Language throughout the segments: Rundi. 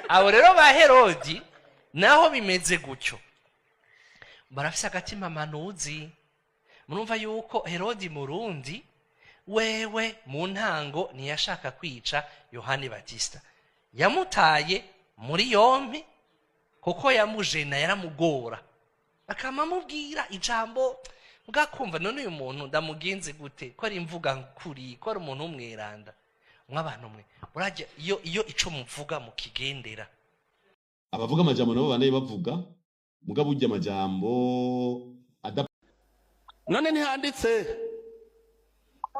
abo rero ba Herodi naho bimeze gutyo, barafise agatima manuzi. Murumva yuko Herodi Murundi wewe mu ntango ntiyashaka kwica Yohani Batista, yamutaye muri yompi kuko yamujena, yaramugora, akamamubwira ijambo mugakumva none uyu muntu ndamugenze gute, ko ari imvuga nkuri, ko ari umuntu umweranda. Mw'abantu mwe urajya iyo ico muvuga mukigendera, abavuga amajambo nabo banaye bavuga mugabo urya amajambo none ntihanditse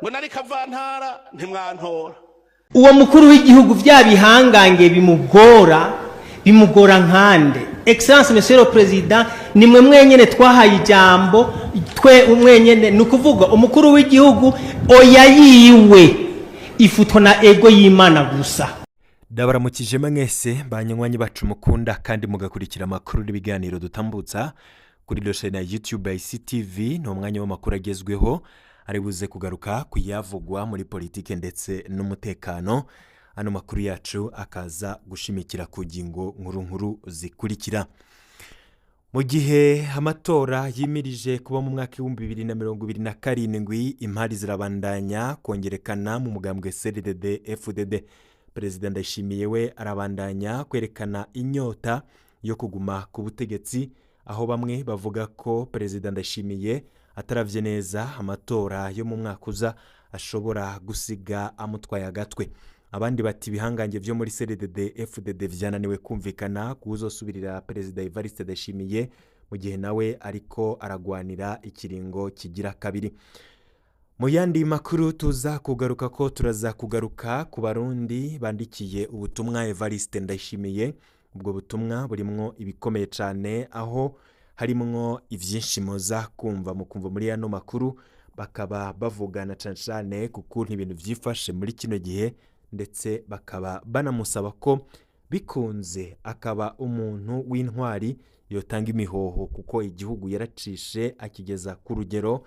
ngo nari kavantara ntimwantora. Uwo mukuru w'igihugu vya bihangange bimugora nkande. Excellence Monsieur le Président, nimwe mwenyene twahaye ijambo, twe umwenyene nukuvuga umukuru w'igihugu oya yiwe ifutwa na ego y'Imana gusa. Ndabaramukije mwese banywanyi bacu mukunda kandi mugakurikira amakuru n'ibiganiro dutambutsa kuri loshene ya YouTube ICTV. No mwanya w'amakuru agezweho ari buze kugaruka kuyavugwa muri politike ndetse n'umutekano. Ano makuru yacu akaza gushimikira ku ngingo nkuru zikurikira. Mu gihe amatora yimirije kuba mu mwaka wa 2027 impari zirabandanya kongerekana mu mugambwe CNDD-FDD, Perezida Ndayishimiye we arabandanya kwerekana inyota yo kuguma ku butegetsi, aho bamwe bavuga ko Perezida Ndayishimiye ataravye neza amatora yo mu mwaka uza ashobora gusiga amutwaye agatwe. Abandi bati bihangange vyo muri CNDD-FDD vyananiwe kumvikana kuzosubirira Perezida Evariste Ndayishimiye mu gihe nawe ariko aragwanira ikiringo kigira kabiri. Mu yandi makuru tuza kugaruka ko turaza kugaruka ku barundi bandikiye ubutumwa Evariste Ndayishimiye. Ubwo butumwa burimwo ibikomeye cyane, aho harimwo ivyinshi moza kumva muri ano makuru, bakaba bavugana cyane kukuntu ibintu vyifashe muri kino gihe, ndetse bakaba banamusaba ko bikunze akaba umuntu w'intwari yotanga imihoho, kuko igihugu yaracishe akigeza ku rugero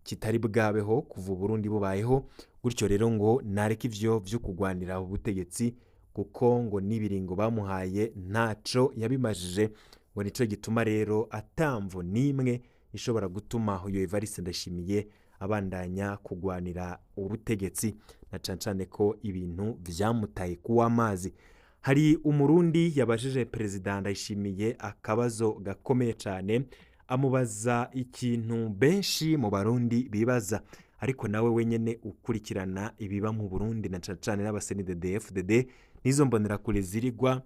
kitari bwabeho kuva Burundi bubayeho. Gutyo rero ngo nareka ivyo vyo kugwanira ubutegetsi, kuko ngo nibiringo bamuhaye ntaco yabimajije, ngo nico gituma rero atamvo nimwe ishobora gutuma uyo Evariste Ndayishimiye abandanya kugwanira ubutegetsi, na cancane ko ibintu vyamutaye kuwa amazi. Hari umurundi yabajije Perezida Ndayishimiye akabazo gakomeye cyane, amubaza ikintu benshi mu barundi bibaza, ariko nawe wenyene ukurikirana ibiba mu Burundi na cancane n'abaCNDD-FDD. Nizo mbonera kure zirigwa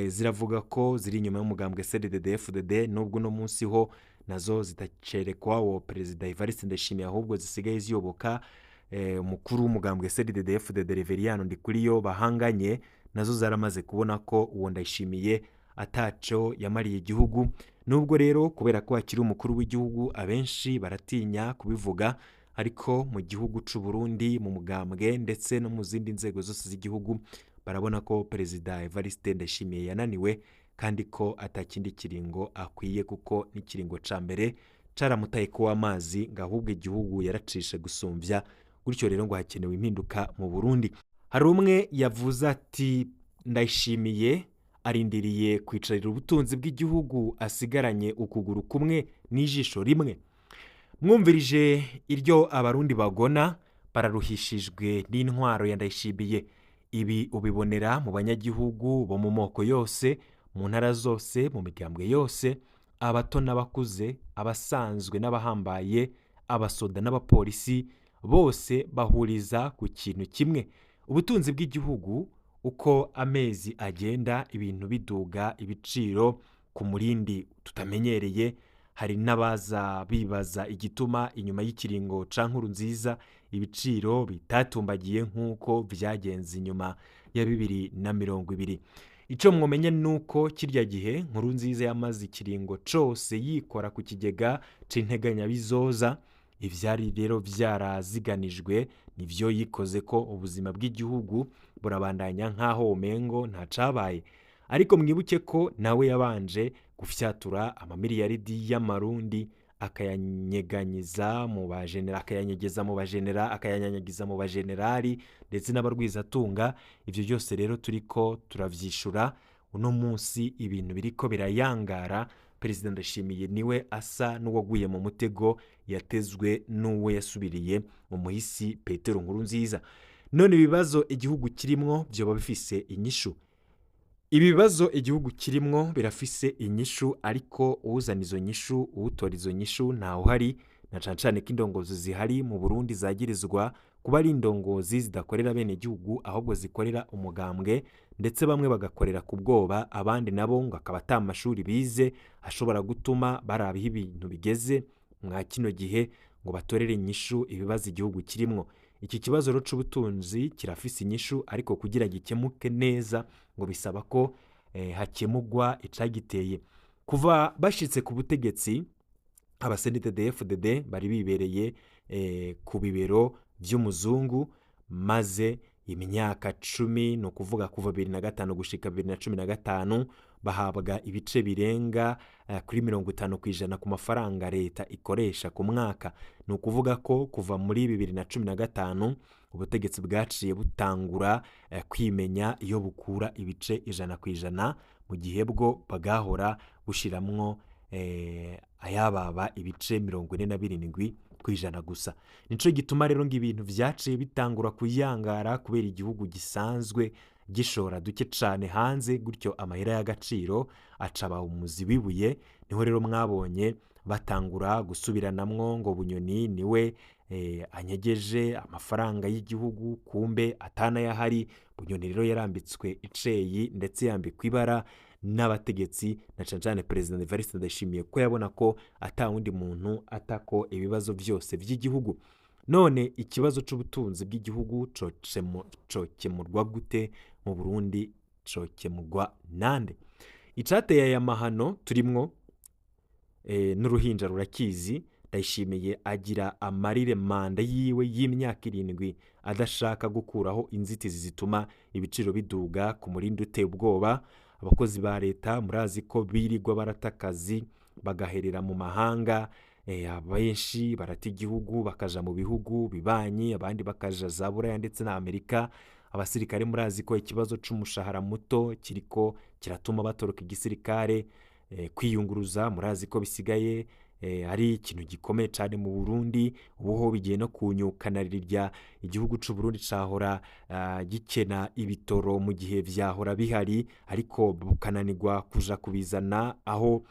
ziravuga ko ziri inyuma y'umugambwe CNDD-FDD, nubwo no munsi ho nazo zitacerekwa wo Perezida Evariste Ndayishimiye, ahubwo zisigaye ziyoboka umukuru w'umugambwe CNDD-FDD Reveriyano Ndikuriyo bahanganye, nazo zaramaze kubona ko uwo Ndayishimiye ataco yamariye igihugu. Nubwo rero kubera ko akiri umukuru w'igihugu abenshi baratinya kubivuga, ariko mu gihugu c'u Burundi mu mugambwe ndetse no mu zindi nzego zose z'igihugu barabona ko Perezida Evariste Ndayishimiye yananiwe, kandi ko atakindi kiringo akwiye, kuko n'ikiringo ca mbere caramutaye kuwa amazi, ngahubwo igihugu yaracishe gusumvya. Gutyo rero ngo hakenewe impinduka mu Burundi. Hari umwe yavuze ati Ndayishimiye arindiriye kwicarira ubutunzi bw'igihugu asigaranye ukuguru kumwe n'ijisho rimwe. Mwumvirije iryo abarundi bagona bararuhishijwe n'intwaro ya Ndayishimiye. Ibi ubibonera mu banyagihugu bo mu moko yose, mu ntara zose, mu migambwe yose, abato n'abakuze, abasanzwe n'abahambaye, abasoda n'abapolisi, bose bahuriza ku kintu kimwe: ubutunzi bw'igihugu. Uko amezi agenda ibintu biduga ibiciro ku murindi tutamenyereye, hari n'abaza bibaza igituma inyuma y'ikiringo ca Nkurunziza ibiciro bitatumbagiye nk'uko vyagenze inyuma ya 2020. Ico mwomenye nuko kirya gihe Nkurunziza yamaze ikiringo cose yikora ku kigega c'integanya bizoza. Ivyari rero vyaraziganijwe nivyo yikoze ko ubuzima bw'igihugu burabandanya nkaho umengo nta cabaye. Ariko mwibuke ko nawe yabanje gufyatura amamiliyaridi y'amarundi akayanyeganyiza mu bajenerali ndetse n'abarwizatunga. Ivyo byose rero turiko turavyishura uno munsi ibintu biriko birayangara. Perezida Ndayishimiye niwe asa n'uwaguye mu mutego yatezwe n'uwo yasubiriye mu muhisi Petero Nkurunziza. None ibibazo igihugu kirimwo byoba bifise inyishu. Ibi bibazo igihugu kirimwo birafise inyishu, ariko uzana izo nyishu, utora izo nyishu ntaho hari, na cane ko indongozi zihari mu Burundi zagirizwa kuba ari indongozi zidakorera bene igihugu ahubwo zikorera umugambwe, ndetse bamwe bagakorera ku bwoba, abandi nabo ngo akaba ata mashuri bize ashobora gutuma barabiho ibintu bigeze mwa kino gihe ngo batorere inyishu ibibazo igihugu kirimwo. Iki kibazo rero c'ubutunzi kirafise inyishu, ariko kugira gikemuke neza ngo bisaba ko hakemugwa icagiteye. Kuva bashitse ku butegetsi abasenidede-FDD bari bibereye ku bibero vy'umuzungu, maze imyaka 10 no kuvuga kuva 2005 gushika 2015 bahabwa ibice birenga kuri 50% ku mafaranga leta ikoresha ku mwaka. No kuvuga ko kuva muri 2015 ubutegetsi bwaciye butangura kwimenya iyo bukura ibice 100% mu gihe bwo bagahora bushiramwo ayababa ibice 47% gusa. Nico gituma rero ngo ibintu vyaciye bitangura kuyangara kubera igihugu gisanzwe gishora duke cane hanze, gutyo amahera y'agaciro acaba umuzi wibuye. Niho rero mwabonye batangura gusubiranamwo ngo Bunyoni niwe anyegeje amafaranga y'igihugu, kumbe atana yahari. Bunyoni rero yarambitswe iceyi ndetse yambikwa ibara n'abategetsi, na cane President Evariste Ndayishimiye ko yabona ko ata wundi muntu atako ibibazo vyose vy'igihugu. None ikibazo c'ubutunzi bw'igihugu cokemurwa gute mu Burundi? Cokemurwa nande? Icateye aya mahano turimwo n'uruhinja rurakizi. Ndayishimiye agira amarire manda yiwe y'imyaka 7 adashaka gukuraho inzitizi zituma ibiciro biduga ku murindi uteye ubwoba. Abakozi ba leta murazi ko birirwa baratakazi bagaherera mu mahanga, abenshi barata igihugu bakaja mu bihugu bibanyi, abandi bakaja za Buraya ndetse na Amerika. Abasirikare murazi ko ikibazo c'umushahara muto kiriko kiratuma batoroka igisirikare. Kwiyunguruza murazi ko bisigaye ari ikintu gikomeye cyane mu Burundi. Ubuho bigiye no kunyukanarira igihugu c'u Burundi cahora gikena ibitoro mu gihe vyahora bihari, ariko bukananirwa kuja kubizana aho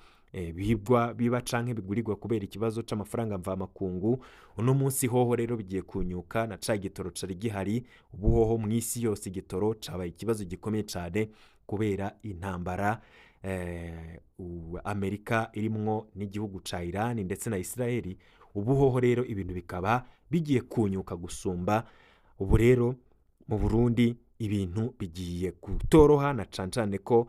biba canke bigurirwa kubera ikibazo c'amafaranga mva makungu. Uno munsi hoho rero bigiye kunyuka na ca gitoro cari gihari. Ubuhoho mw'isi yose igitoro cabaye ikibazo gikomeye cyane kubera intambara Amerika irimwo n'igihugu ca Iran ndetse na Israeli. Ubuhoho rero ibintu bikaba bigiye kunyuka gusumba. Ubu rero mu Burundi ibintu bigiye kutoroha, na cane ko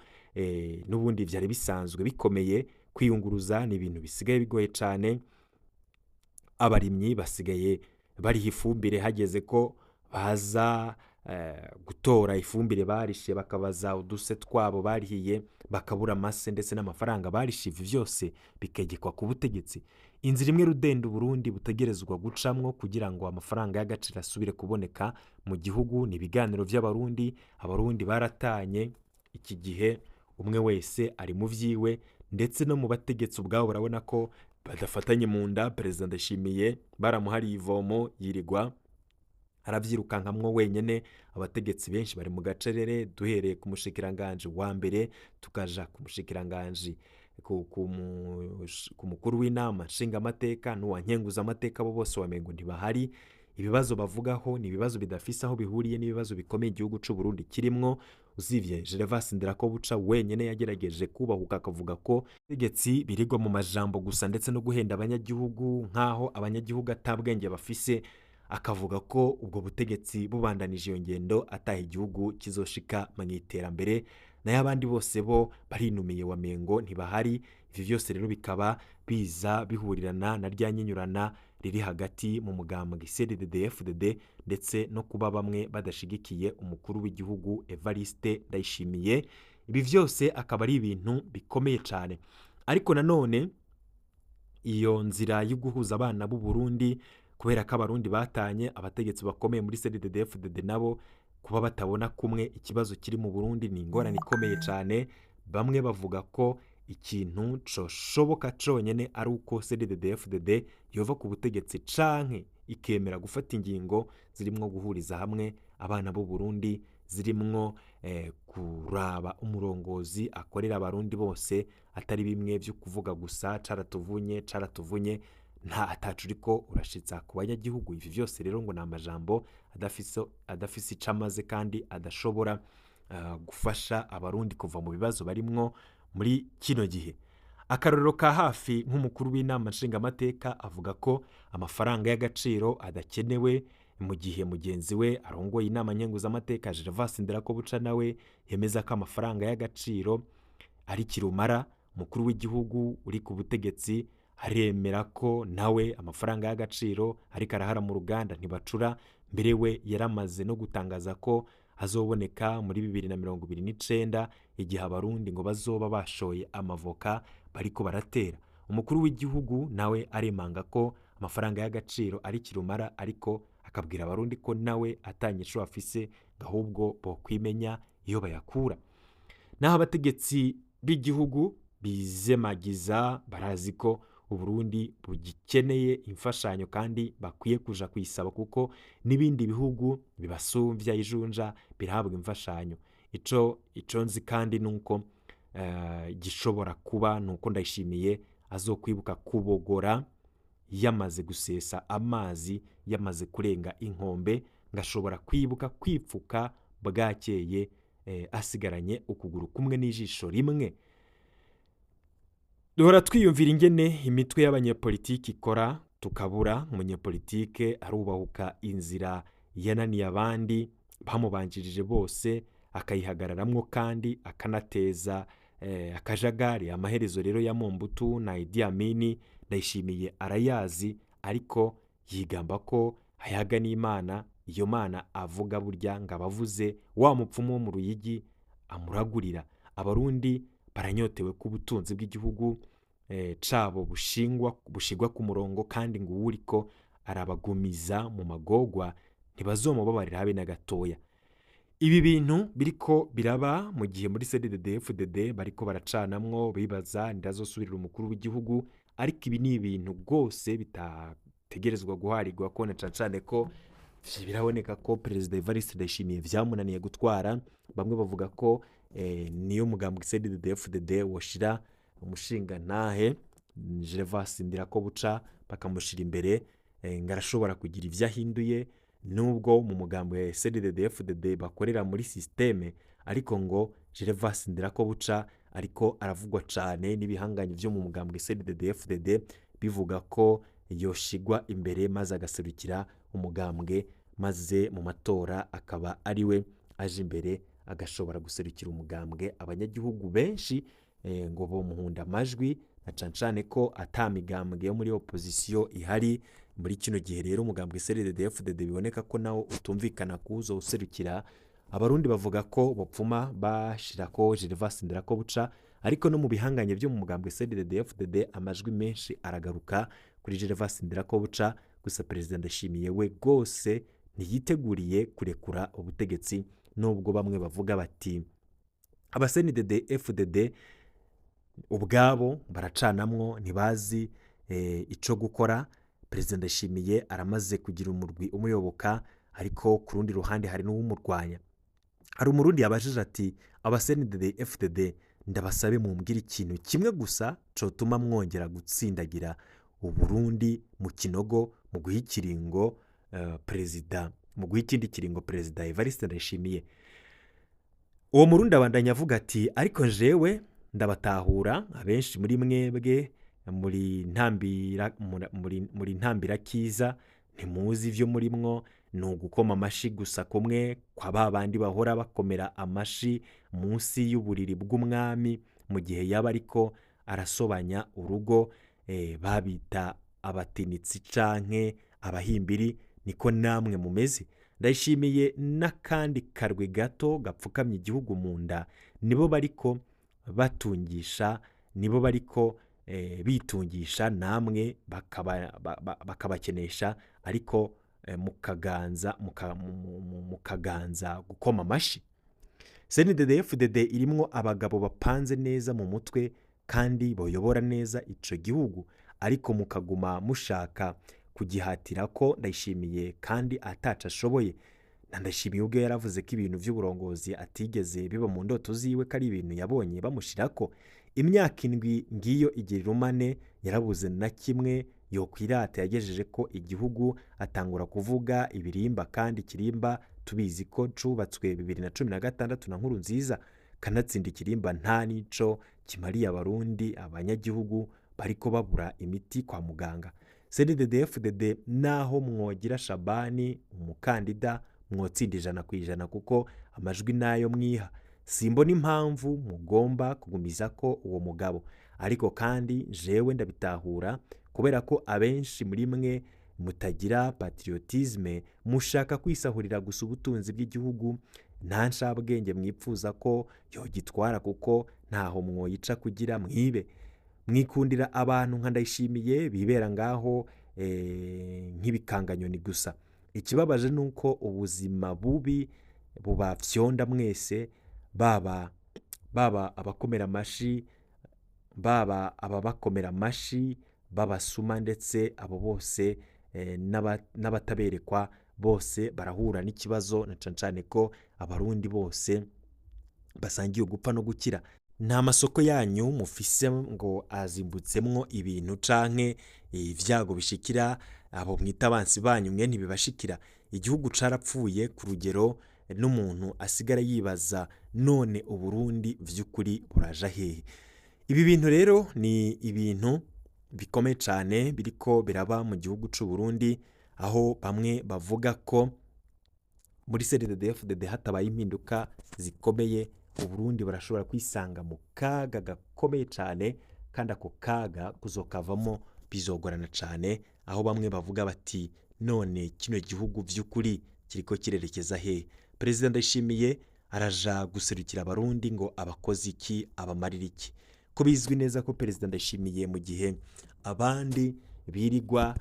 n'ubundi vyari bisanzwe bikomeye. Kwiyunguruza ni ibintu bisigaye bigoye cane. Abarimyi basigaye bariha ifumbire hageze ko baza gutora ifumbire barishe, bakabaza uduse twabo barihiye bakabura amase ndetse n'amafaranga barishe. Ivi vyose bikegekwa ku butegetsi. Inzira imwe rudende Burundi butegerezwa gucamwo kugira ngo amafaranga y'agaciro asubire kuboneka mu gihugu ni ibiganiro vy'abarundi. Abarundi baratanye iki gihe, umwe wese ari mu vyiwe, ndetse no mu bategetsi ubwabo barabona ko badafatanye mu nda. Perezida Ndayishimiye baramuhariye ivomo yirirwa aravyirukankamwo wenyene. Abategetsi benshi bari mu gacerere, duhereye ku mushikiranganje wa mbere tukaja ku mushikiranganje ku mukuru w'inama nshinga amateka n'uwa nkenguza amateka, bo bose wamengo ntibahari. Ibibazo bavugaho ni ibibazo bidafise aho bihuriye n'ibibazo bikomeye igihugu c'u Burundi kirimwo. Uzivye Gervas Ndirakobuca wenyene yagerageje kubahuka akavuga ko abategetsi birirwa mu majambo gusa ndetse no guhenda abanyagihugu nkaho abanyagihugu atabwenge bafise. Akavuga ko ubwo butegetsi bubandanije iyo ngendo ataha igihugu kizoshika mu iterambere, nayo abandi bose bo barinumiye wamengo ntibahari. Ivyo vyose rero bikaba biza bihurirana na ryanyinyurana riri hagati mu mugambwe CNDD-FDD ndetse no kuba bamwe badashigikiye umukuru w'igihugu Evariste Ndayishimiye. Ibi vyose akaba ari ibintu bikomeye cyane, ariko nanone iyo nzira yo guhuza abana b'u Burundi, kubera ko abarundi batanye, abategetsi bakomeye muri CNDD-FDD nabo kuba batabona kumwe ikibazo kiri mu Burundi ni ingorane ikomeye cyane. bamwe bavuga ko ikintu coshoboka conyene ari uko CNDD-FDD yova ku butegetsi canke ikemera gufata ingingo zirimwo guhuriza hamwe abana b'u Burundi, zirimwo kuraba umurongozi akorera abarundi bose, atari bimwe vyo kuvuga gusa caratuvunye nta atacu uriko urashitsa ku banyagihugu. Ivi vyose rero ngo ni amajambo adafise icamaze kandi adashobora gufasha abarundi kuva mu bibazo barimwo muri kino gihe. Akarorero ka hafi nk'umukuru w'inama nshingamateka avuga ko amafaranga y'agaciro adakenewe, mu gihe mugenzi we arongoye inama nkenguzamateka Gervas Ndirakobuca nawe yemeza ko amafaranga y'agaciro ari kirumara. Umukuru w'igihugu uri ku butegetsi aremera ko nawe amafaranga y'agaciro ariko arahara mu ruganda ntibacura. Mbere we yaramaze no gutangaza ko azoboneka muri 2029 igihe abarundi ngo bazoba bashoye amavoka bariko baratera. Umukuru w'igihugu nawe aremanga ko amafaranga y'agaciro ari kirumara, ariko akabwira abarundi ko nawe atanyisho afise ahubwo bo kwimenya iyo bayakura. Naho abategetsi b'igihugu bizemagiza barazi ko Uburundi bugikeneye imfashanyo kandi bakwiye kuja kuyisaba, kuko n'ibindi bihugu bibasumvya ijunja birahabwa imfashanyo. Ico nzi kandi nuko gishobora kuba nuko Ndayishimiye azokwibuka kubogora yamaze gusesa amazi, yamaze kurenga inkombe, ngashobora kwibuka kwipfuka bwakeye asigaranye ukuguru kumwe n'ijisho rimwe. Duhora twiyumvira ingene imitwe y'abanyepolitiki ikora, tukabura umunyepolitike arubahuka inzira yananiye abandi bamubanjirije bose akayihagararamwo kandi akanateza akajagari. Amaherezo rero ya Mobutu na Idi Amin Ndayishimiye arayazi, ariko yigamba ko ayaga n'Imana. Iyo Mana avuga burya ngo abavuze wa mupfumu wo mu Ruyigi amuragurira. Abarundi baranyotewe ku butunzi bw'igihugu cabo bushigwa ku murongo, kandi ngo uriko arabagumiza mu magogwa ntibazomubabarira habe na gatoya. Ibi bintu biriko biraba mu gihe muri CNDD-FDD bariko baracanamwo bibaza ndazosubirira umukuru w'igihugu, ariko ibi ni ibintu rwose bitategerezwa guharirwa, ko na cane ko biraboneka ko Perezida Evariste Ndayishimiye vyamunaniye gutwara. Bamwe bavuga ko niyo mugambwe CNDD-FDD woshira umushinga ntahe Gervas Ndirakobuca bakamushira imbere, ngarashobora kugira ivyo ahinduye, nubwo mu mugambwe CNDD-FDD bakorera muri systeme, ariko ngo Gervas Ndirakobuca ariko aravugwa cane n'ibihanganye vyo mu mugambwe CNDD-FDD bivuga ko yoshigwa imbere maze agaserukira umugambwe, maze mu matora akaba ariwe aje imbere agashobora guserukira umugambwe. Abanyagihugu benshi ngo bo muhunda amajwi, na cancane ko atamigambwe yo muri opposition ihari muri kino gihe. Rero umugambwe CNDD-FDD biboneka ko nawo utumvikana kuzo userukira abarundi. Bavuga ko bopfuma bashirako Gervas Ndirakobuca, ariko no mu bihanganye vyo mu mugambwe CNDD-FDD amajwi menshi aragaruka kuri Gervas Ndirakobuca. Gusa Perezida Ndayishimiye we gose ntiyiteguriye kurekura ubutegetsi, nubwo bamwe bavuga bati aba CNDD-FDD ubwabo baracanamwo ntibazi ico gukora. Perezida Ndayishimiye aramaze kugira umurwi umuyoboka, ariko ku rundi ruhande hari n'uwumurwanya. Hari umurundi yabajije ati aba CNDD-FDD ndabasabe mumbwira ikintu kimwe gusa cotuma mwongera gutsindagira Uburundi mu kinogo mu guhikiringo perezida, mu guhikindi kiringo Perezida Evariste Ndayishimiye. Uwo murundi abandanya avuga ati ariko jewe ndabatahura, abenshi muri mwebwe muri ntambira kiza ntimuzi ivyo murimwo, ni ugukoma amashi gusa kumwe kwa babandi bahora bakomera amashi munsi y'uburiri bw'umwami mu gihe yaba ariko arasobanya urugo, babita abatinitsi canke abahimbiri. Niko namwe mumeze. Ndayishimiye n'akandi karwe gato gapfukamye igihugu mu nda, nibo bariko batungisha, nibo bariko bitungisha, namwe bakabakenesha, ariko mukaganza gukoma amashi. CNDD-FDD irimwo abagabo bapanze neza mu mutwe kandi boyobora neza ico gihugu, ariko mukaguma mushaka kugihatira ko Ndayishimiye kandi ataca ashoboye. Ndayishimiye ubwo yaravuze ko ibintu vy'uburongozi atigeze biba mu ndoto ziwe, ko ari ibintu yabonye bamushirako. Imyaka indwi ngiyo igira irumane, yarabuze na kimwe yokwirata yagejeje ko igihugu, atangura kuvuga ibirimba, kandi Kirimba tubizi ko cubatswe 2016 na Nkurunziza, kanatsinda Kirimba nta nico kimariye abarundi, abanyagihugu bariko babura imiti kwa muganga. CNDD-FDD naho mwogira Shabani umukandida mwotsinda 100% kuko amajwi nayo mwiha, simbona impamvu mugomba kugumiza ko uwo mugabo. Ariko kandi jewe ndabitahura kubera ko abenshi muri mwe mutagira patriotisme, mushaka kwisahurira gusa ubutunzi bw'igihugu, nta nshabwenge mwipfuza ko yogitwara kuko ntaho mwoyica kugira mwibe. Mwikundira abantu nka Ndayishimiye bibera ngaho nk'ibikanganyoni gusa. Ikibabaje nuko ubuzima bubi bubafyonda mwese, baba abakomera amashi, baba ababakomera amashi, babasuma, ndetse abo bose n'abataberekwa bose barahura n'ikibazo, na cane ko abarundi bose basangiye gupfa no gukira. Nta masoko yanyu mufise ngo azimbutsemwo ibintu canke ivyago bishikira abo mwita abansi banyu, mwe ntibibashikira. Igihugu carapfuye ku rugero n'umuntu asigara yibaza none Uburundi vy'ukuri buraja hehe. Ibi bintu rero ni ibintu bikomeye cane biriko biraba mu gihugu c'u Burundi, aho bamwe bavuga ko muri CNDD-FDD hatabaye impinduka zikomeye, Uburundi barashobora kwisanga mu kaga gakomeye cane, kandi ako kaga kuzokavamo bizogorana cane, aho bamwe bavuga bati none kino gihugu vy'ukuri kiriko kirerekeza he? Perezida Ndayishimiye araja guserukira abarundi ngo abakozi iki, abamarira iki? Ko bizwi neza ko Perezida Ndayishimiye mu gihe abandi birigwa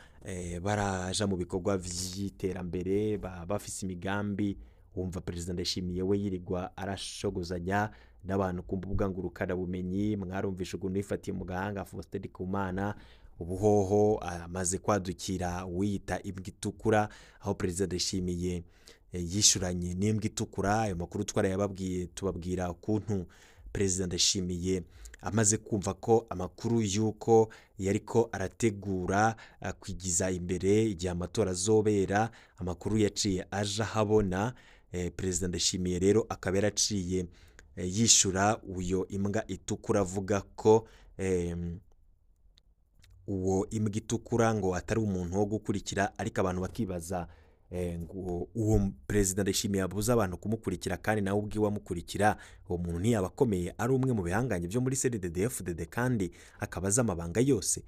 baraja mu bikorwa vy'iterambere, bafise imigambi, wumva Perezida Ndayishimiye we yirigwa arashogozanya n'abantu ku mbuga ngurukana bumenyi. Mwarumvishe ukuntu yifatiye mu gahanga Faustin Ndikumana, ubuhoho amaze kwadukira wiyita imbwa itukura, aho Perezida Ndayishimiye yishuranye n'imbwa itukura. Ayo makuru twarayababwiye, tubabwira ukuntu Perezida Ndayishimiye amaze kumva ko amakuru yuko yariko arategura kwigiza imbere igihe amatora azobera, amakuru yaciye aja habona. Perezida Ndayishimiye rero akaba yaraciye yishura uyo imbwa itukura, avuga ko uwo imbwa itukura ngo atari umuntu wo gukurikira, ariko abantu bakibaza ngo uwo Perezida Ndayishimiye abuza abantu kumukurikira, kandi nawe ubwiwe amukurikira, uwo muntu ntiyaba akomeye ari umwe mu bihanganye byo muri CNDD-FDD kandi akabaza amabanga yose.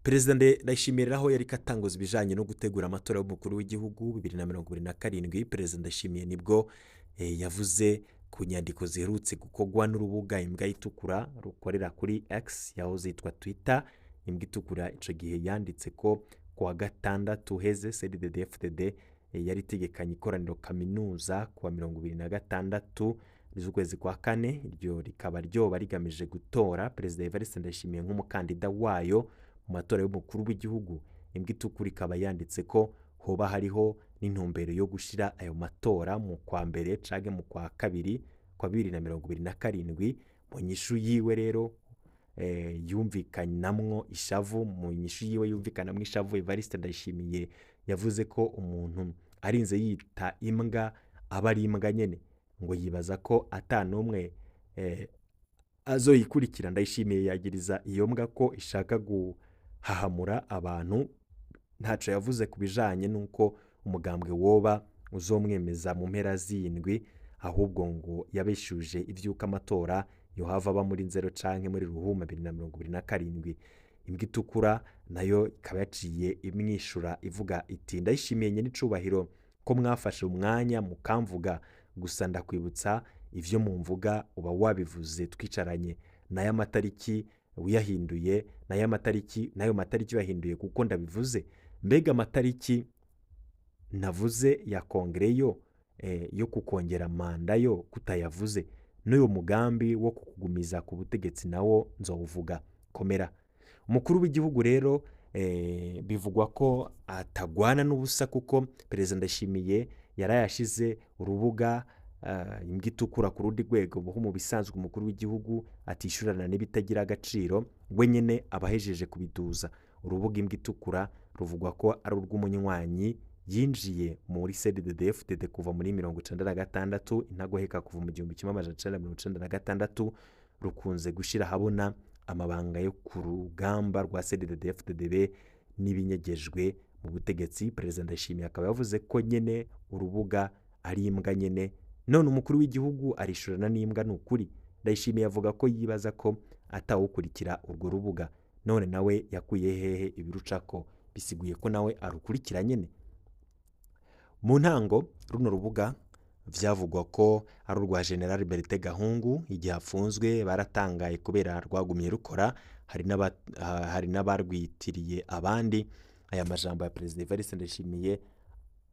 Perezida Ndayishimiye rero yari katanguza ibijanye no gutegura amatora y'umukuru w'igihugu 2027. Perezida Ndayishimiye nibwo yavuze ku nyandiko ziherutse gukorwa n'urubuga imbwa itukura rukorera kuri X yahoze yitwa Twitter. Imbwa itukura ico gihe yanditse ko kuwa gatandatu heze CNDD-FDD yari itegekanye ikoraniro kaminuza kuwa 26 z'ukwezi kwa kane. Iryo rikaba ryoba rigamije gutora Perezida Evariste Ndayishimiye nk'umukandida wayo mu matora y'umukuru w'igihugu. Imbwa itukura ikaba yanditse ko hoba hariho n'intumbero yo gushira ayo matora mu kwa mbere canke mu kwa kabiri kwa 2027. Mu nyishu yiwe rero yumvikanamwo ishavu, mu nyishu yiwe yumvikanamwo ishavu, Evariste Ndayishimiye yavuze ko umuntu arinze yita imbwa aba ari imbwa nyene, ngo yibaza ko atanumwe azoyikurikira. Ndayishimiye yagiriza iyo mbwa ko ishaka guhahamura abantu. Ntaco yavuze ku bijanye nuko umugambwe woba uzomwemeza mu mpera z'indwi, ahubwo ngo yabeshuje ivyuka amatora yohava aba muri nzero canke muri ruhuma 2027. Imbwa itukura nayo ikaba yaciye imwishura ivuga iti Ndayishimiye nyene icubahiro ko mwafashe umwanya mukamvuga, gusa ndakwibutsa ivyo mumvuga uba wabivuze twicaranye, nayo amatariki wiyahinduye, nayo matariki yahinduye kuko ndabivuze. Mbega amatariki navuze ya kongreyo yo kukongera manda yo kutayavuze n'uyu mugambi wo kukugumiza ku butegetsi nawo nzowuvuga komera. Umukuru w'igihugu rero bivugwa ko atagwana n'ubusa kuko Perezida Ndayishimiye yarayashize urubuga imbwa itukura ku rundi rwego buho mu bisanzwe umukuru w'igihugu atishurana n'ibitagira agaciro we nyene abahejeje kubiduza. Urubuga imbwa itukura ruvugwa ko ari urw'umunywanyi yinjiye muri CNDD-FDD kuva muri 1996 intagoheka kuva mu 1996 rukunze gushira habona amabanga yo ku rugamba rwa CNDD-FDD n'ibinyegejwe mu butegetsi. Perezida Ndayishimiye akaba yavuze ko nyene urubuga ari imbwa nyene, none umukuru w'igihugu arishurana n'imbwa. N'ukuri Ndayishimiye avuga ko yibaza ko atawukurikira urwo rubuga, none nawe yakuye hehe ibirucako bisiguye ko nawe arukurikira nyene. Mu ntango runo rubuga vyavugwa ko ari urwa General Bertin Gahungu, igihe afunzwe baratangaye kubera rwagumye rukora, hari n'abarwitiriye abandi. Aya majambo ya Perezida Evariste Ndayishimiye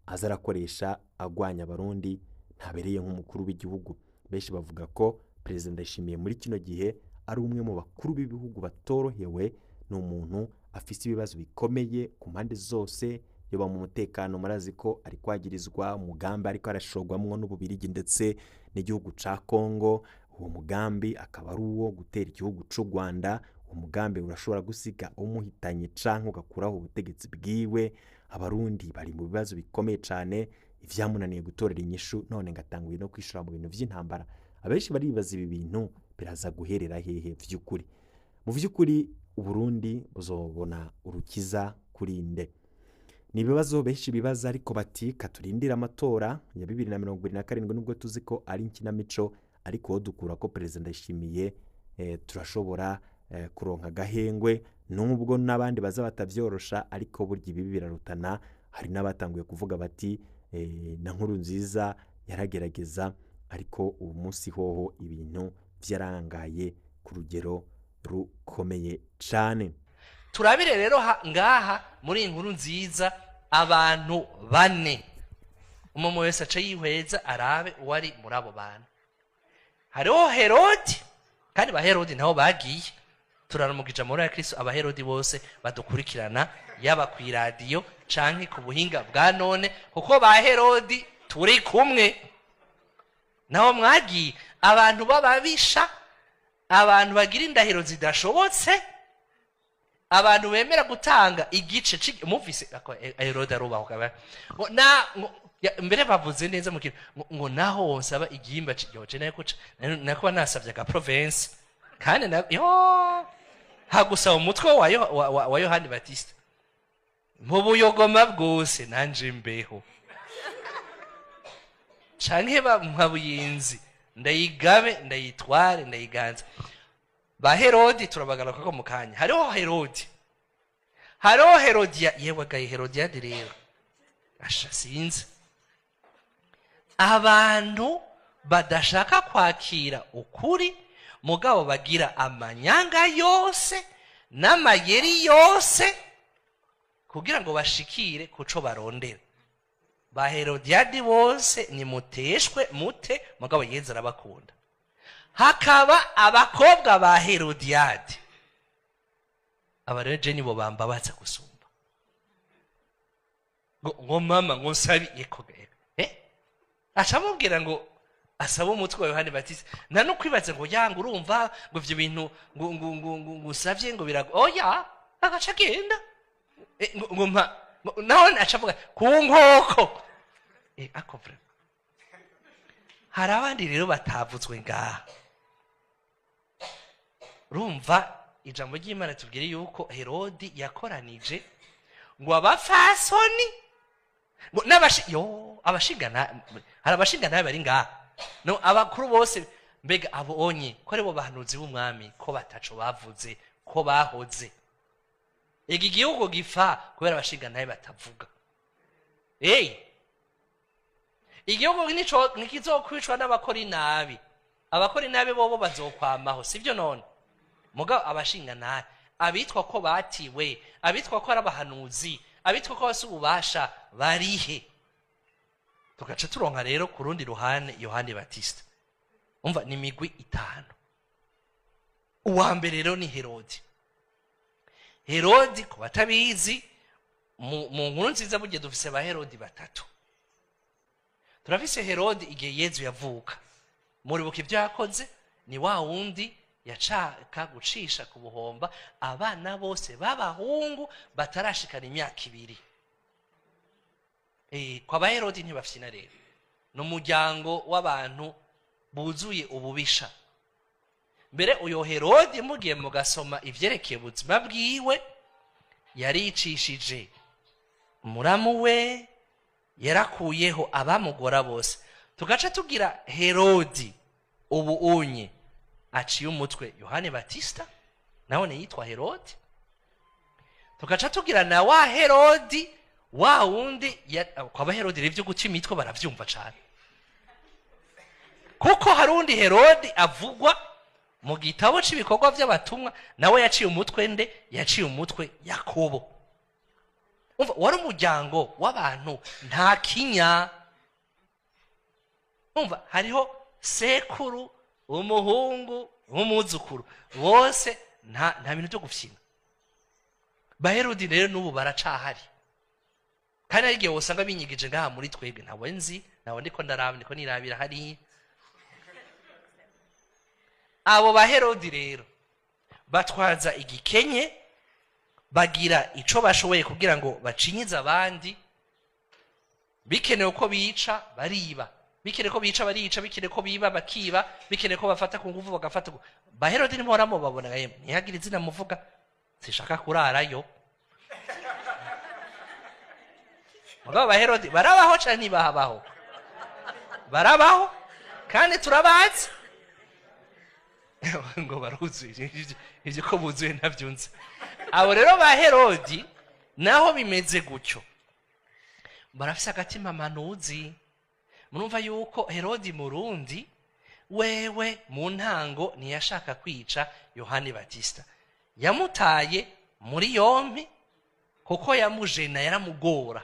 azarakoresha agwanya abarundi ntabereye nk'umukuru w'igihugu. Benshi bavuga ko Perezida Ndayishimiye muri kino gihe ari umwe mu bakuru b'ibihugu batorohewe, n'umuntu afise ibibazo bikomeye ku mpande zose, yoba mu mutekano marazi ko ari kwagirizwa umugambi ariko arashogwamwo n'Ububirigi ndetse n'igihugu ca Kongo. Uwo mugambi akaba ari uwo gutera igihugu c'u Rwanda. Umugambi urashobora gusiga umuhitanye canke ugakuraho ubutegetsi bwiwe. Abarundi bari mu bibazo bikomeye cane, ivyamunaniye gutorera inyishu none ngatanguye no kwishura mu bintu vy'intambara. Abenshi baribaza ibi bintu biraza guherera hehe vy'ukuri. Mu vy'ukuri Uburundi buzobona urukiza kurinde? Ni ibibazo benshi bibaza, ariko bati katurindira amatora ya 2027 nubwo tuzi ko ari inkinamico, ariko dukura ko Perezida Ndayishimiye turashobora kuronka gahengwe, nubwo n'abandi baza batavyorosha, ariko burya ibi birarutana. Hari n'abatanguye kuvuga bati na Nkurunziza yaragerageza, ariko ubu munsi hoho ibintu vyarangaye ku rugero rukomeye cane. Turabire rero ngaha muri inkuru nziza abantu bane, umwe wese aca yihweza arabe uwari muri abo bantu. Hariho Herodi, kandi ba Herodi nabo bagiye. Turaramukije muri ya Kristo abaherodi bose badukurikirana, yaba ku radio canke ku buhinga bwa none, kuko ba Herodi turi kumwe naho mwagiye. Abantu bababisha, abantu bagira indahiro zidashobotse, abantu bemera gutanga igice muvise Herode arubaho mbere bavuze neza mu kintu ngo naho nsaba igihimba cy'yoje nako nasavye ka province, kandi hagusaba umutwe wa Yohani Batista mu buyogoma bwose nanje mbeho canke nkabuyinzi ndayigabe ndayitware ndayiganza. Ba Herodi turabagana ko mu kanya. Hariho Herodia, yewe gaye Herodia rero asha sinzi abantu badashaka kwakira ukuri, mugabo bagira amanyanga yose n'amayeri yose kugira ngo bashikire kuco barondera. Ba Herodiadi bose ni muteshwe mute, mugabo Yezu arabakunda. Hakaba abakobwa ba Herodiadi, abareje nibo bambabaza gusumba. Ngo mama ngo nsabiye ko acamubwira ngo asaba umutwe wa Yohani Batista. Nta no kwibaza ngo yanga urumva ngo ivyo bintu ngo usavye ngo birago oya agaca genda ngo naho acavuga ku nkoko akovre. Hari abandi rero batavuzwe ngaha. Rumva ijambo ry'Imana tubwire yuko Herodi yakoranije ngo abafasoni ngo abashingana, hari abashingana bari ngaha no abakuru bose, mbega abonye ko aribo bahanuzi b'umwami ko bataco bavuze ko bahoze. Igi gihugu gifa kubera abashingana batavuga. Igihugu nikizokwicwa n'abakora inabi. Abakora inabi bobo bazokwamaho, sivyo none? Mugabo abashingana, abitwa ko batiwe, abitwa ko ari abahanuzi, abitwa ko basi ububasha barihe. tugaca turonka rero ku rundi ruhande Yohani Batista. Umva ni imigwi itanu. Uwa mbere rero ni Herodi. Herodi ku batabizi mu nkuru nziza bugiye dufise ba Herodi batatu. Turafise Herodi igihe Yezu yavuka. Muribuka ibyo yakoze ni wa wundi yacaka gucisha ku buhomba abana bose b'abahungu batarashikana imyaka 2. Kwa ba Herodi ntibafyina rero. No muryango w'abantu buzuye ububisha. Mbere uyo Herodi mugiye mugasoma ivyerekeye ubuzima bwiwe yaricishije muramu we, yarakuyeho abamugora bose. Tugaca tugira Herodi ubu unye aciye umutwe Yohani Batista nawe yitwa Herodi. Tugaca tugira na wa Herodi wa wundi kwa ba Herodi rivyo guca imitwe baravyumva cyane, kuko harundi Herodi avugwa mu gitabo cy'ibikorwa by'abatumwa nawe yaciye umutwe nde? Yaciye umutwe Yakobo. Umva wari umuryango w'abantu nta kinya. Umva hariho sekuru, umuhungu, umuzukuru, bose nta bintu byo gufyina. Ba Herodi rero n'ubu baracahari, kandi arigiye wosanga binyigije ngaha muri twebwe ntabwo nzi, nawe ndiko ndaraba ndiko nirabira hari. Abo ba Herodi rero batwaza igikenye, bagira ico bashoboye kugira ngo bacinyize abandi. Bikenewe ko bica bariba, bikenewe ko bica barica, bikenewe ko biba bakiba, bikenewe ko bafata ku nguvu bagafata. Ba Herodi nimoramo babona yemwe ntiyagira izina muvuga, sishaka kurarayo. Mugabo ba Herodi barabaho cyane ntibahabaho, barabaho kandi turabazi ngo baruzuye ivyo ko buzuye ntavyunze. Abo rero ba Herodi naho bimeze gutyo, barafise agatima manuzi. Murumva yuko Herodi Murundi wewe mu ntango ntiyashaka kwica Yohani Batista, yamutaye muri yompi kuko yamujena, yaramugora,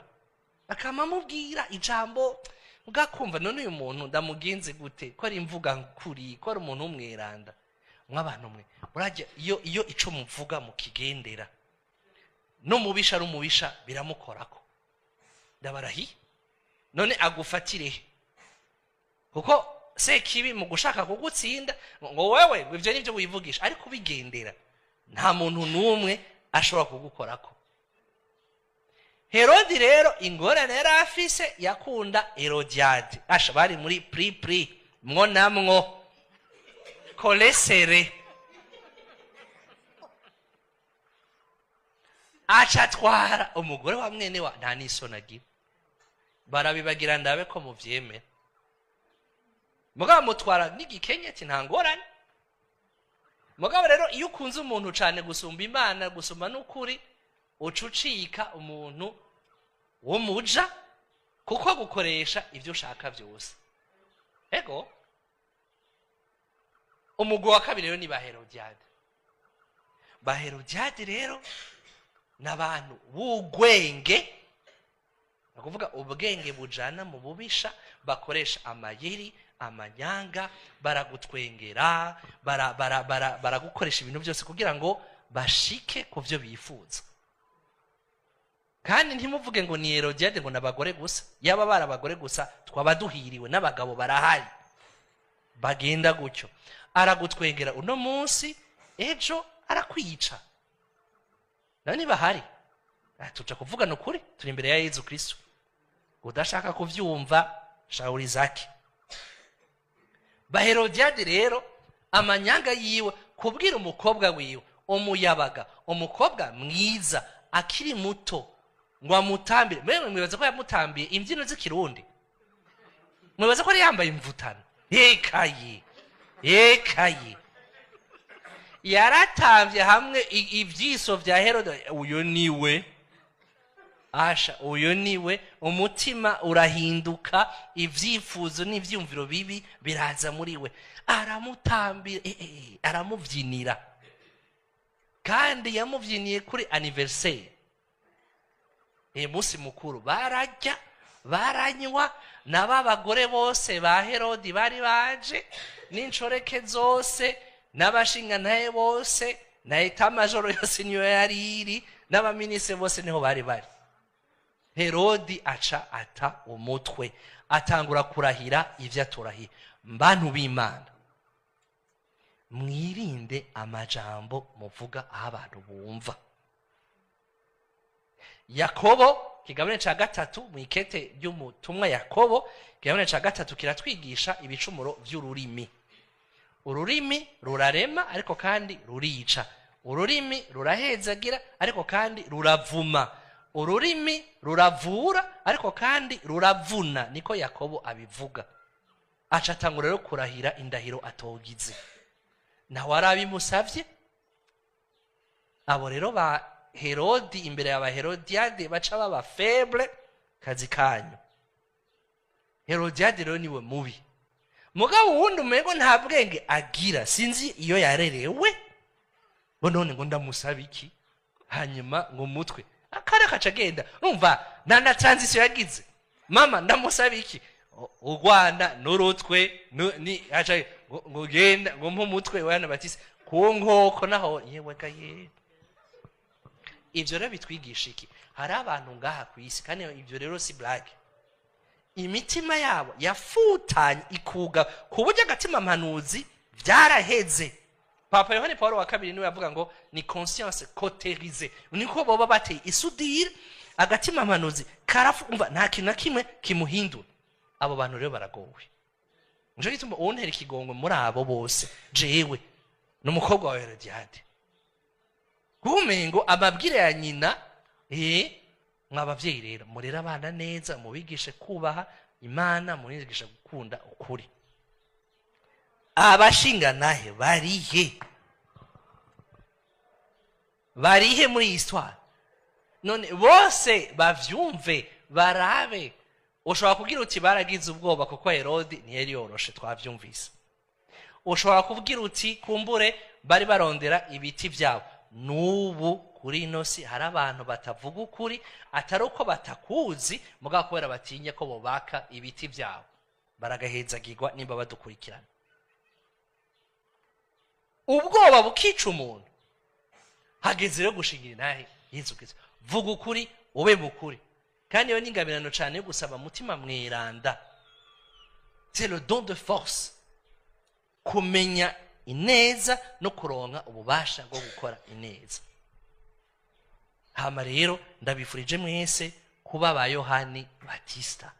akamamubwira ijambo ugakumva none uyu muntu ndamugenze gute, ko ari imvuga nkuri, ko ari umuntu umweranda. Mwabantu mwe urajya iyo ico muvuga mukigendera no mubisha ari umubisha biramukorako, ndabarahi none agufatire kuko sekibi mu gushaka kugutsinda ngo wewe ivyo nivyo wivugisha, ariko bigendera nta muntu numwe ashobora kugukorako. Herodi rero ingorane yari afise yakunda Herodiade, asha bari muri pri mwo namwo kolesere, acatwara umugore wa mwene wa nta n'isoni agira. Barabibagira ndabe ko muvyemera. Mugabo mutwara n'igikenyeti nta ngorane. Mugabo rero iyo ukunze umuntu cyane gusumba Imana, gusumba n'ukuri, ucucika umuntu wo muja kuko gukoresha ivyo ushaka byose. Ego umugwi wa kabiri rero ni ba Herodiade. Ba Herodiade rero n'abantu b'ugwenge, nakuvuga ubwenge bujana mu bubisha, bakoresha amayeri, amanyanga, baragutwengera, baragukoresha ibintu byose kugira ngo bashike ku byo bifuza. Kandi ntimuvuge ngo ni Herodiade ngo nabagore gusa, yaba barabagore gusa twaba duhiriwe, n'abagabo barahari bagenda gutyo. Aragutwengera uno munsi, ejo arakwica. Nani bahari tuja kuvuga nukuri, turi imbere ya Yezu Kristo. Udashaka kuvyumva shauri zake. Ba Herodiade rero amanyanga yiwe kubwira umukobwa wiwe umuyabaga, umukobwa mwiza akiri muto ngo amutambire. Mwe mwibaza ko yamutambiye imbyino z'ikirundi? Mwibaza ko ari yambaye imvutano? Yekaye yaratambye hamwe ivyiso vya Herode. Uyo niwe asha, uyo niwe, umutima urahinduka, ivyifuzo n'ivyumviro bibi biraza muri we, aramutambira, aramuvyinira. Kandi yamuvyiniye kuri anniversaire, musi mukuru, barajya baranywa na babagore bose ba Herodi bari baje n'inshoreke zose n'abashingantahe bose na etamajoro yose niyo yari iri n'abaminise bose niho bari bari. Herodi aca ata umutwe atangura kurahira ivyo aturahiye. Mbantu b'Imana, mwirinde amajambo muvuga aho abantu bumva. Yakobo kigabane ca gatatu mwikete ry'umutumwa Yakobo kigabane ca gatatu kiratwigisha ibicumuro vy'ururimi. Ururimi rurarema ariko kandi rurica. Ururimi rurahezagira ariko kandi ruravuma. Ururimi ruravura ariko kandi ruravuna, niko Yakobo abivuga. Aca atangura rero kurahira indahiro atogize. Nawe arabimusavye. Abo rero ba Herodi imbere y'aba Herodiade baca baba faible, kazi kanyu. Herodiade rero niwe mubi. Mugabo wundi umego nta bwenge agira, sinzi iyo yarerewe. None ngo ndamusaba iki? Hanyuma ngo mutwe akara kaca genda. Numva na transition yagize. Mama ndamusaba iki? U Rwanda n'urutwe ni acha ngo genda ngo mumutwe wana batise ku nkoko naho yewe gaye. Ivyo rero bitwigisha iki? Hari abantu ngaha ku isi kandi ivyo rero si black. Imitima yabo yafutanye ikuga ku buryo agatima mpanuzi vyaraheze. Papa Yohani Paulo wa kabiri niwe yavuga ngo ni conscience cautérisée. Niko boba bateye isudire agatima mpanuzi karafumva nta kintu na kimwe kimuhindura. Abo bantu rero baragowe. Nje gituma ontera ikigongwe muri abo bose jewe n'umukobwa wa Herodiade. Kumengo amabwire ya nyina mwabavyeyi rero murera abana neza, mubigishe kubaha Imana, murigishe gukunda ukuri. Abashinganahe barihe muri histoire. None bose bavyumve barabe. Ushobora kugira uti baragize ubwoba kuko Herodi ntiyari yoroshe twavyumvise. Ushobora kuvugira uti kumbure bari barondera ibiti vyabo. Nubu kuri ino si hari abantu batavuga ukuri atari uko batakuzi mugabo kubera batinye ko bobaka ibiti vyabo baragahezagirwa nimba badukurikirana. Ubwoba bukica umuntu. Hageze rero gushingira nahe Yesu Kristo. Vuga ukuri ube mukuri. Kandi yo ningabirano cyane yo gusaba mutima mweranda. C'est le don de force. Kumenya ineza no kuronka ububasha bwo gukora ineza. Hama rero ndabifurije mwese kuba ba Yohani Batista.